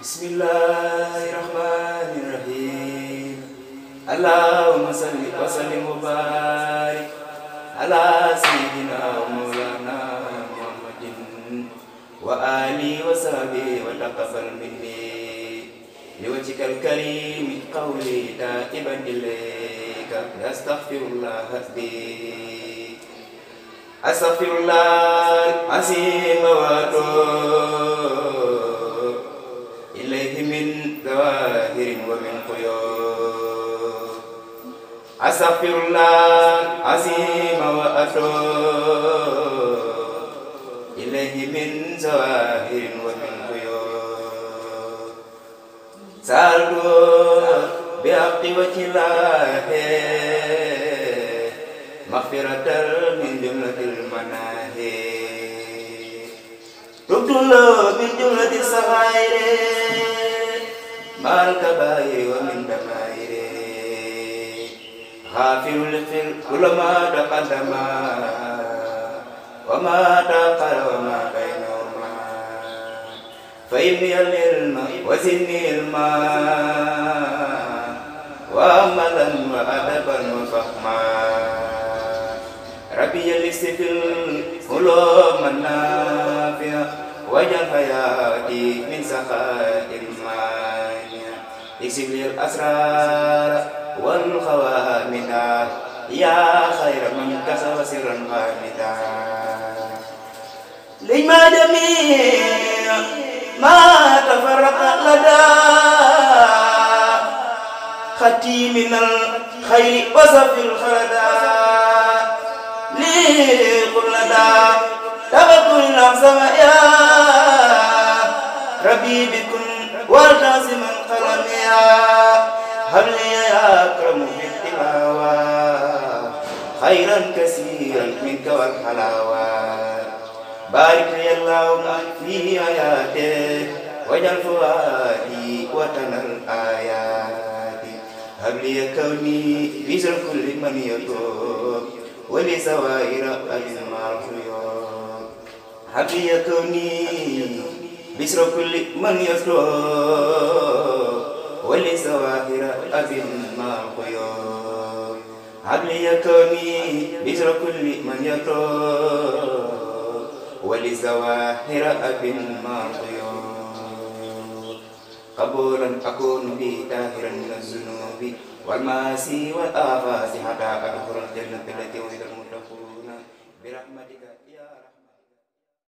Bismillahirrahmanirrahim. Allahumma salli wa sallim wa barik ala sayyidina wa maulana Muhammadin wa ali wa sahbihi wa taqabbal minni liwajhikal karim qawli ta'iban ilayka astaghfirullah hasbi astaghfirullah azim wa ilayhi min zawahirin wa min quyub astaghfirullah azim wa ilayhi min zawahirin wa min quyub saldu bihaqqi wajhillahi maghfiratan min jumlatil manahi tubtulu min jumlatil saghairi mal kabairi wa min damairi ghafirul fil ulama taqaddama wa ma taqara wa ma bainahuma fa inni al-ilma wa zinni ilma wa amalan wa adaban wa fahma rabbi yalisfil ulum nafi'a wajal hayati min sakhatil mania iksibil asrar wal khawamida ya khairan man kasaba sirran hamida lima jami' ma tafarraqa lada khati minal khairi wasafil khalada li qulada tabakkul sama ya rabbi bikun wal taziman qalamiya habli ya akramu fit tilawa khairan kaseeran minka wal halawa barik ya allahumma fi ayati wajal fuadi wa tanal ayati habli ya kauni bizal kulli man yatub wa li sawaira al marfuyub habli ya kauni bisra kulli man yasru wa li sawahira abin ma quyub habli ya kauni bisra kulli man yasru wa li sawahira abin ma quyub qabulan akun bi tahiran min az-zunubi wal masi wal afasi hatta adkhulul jannata allati wa'ida al-muttaqun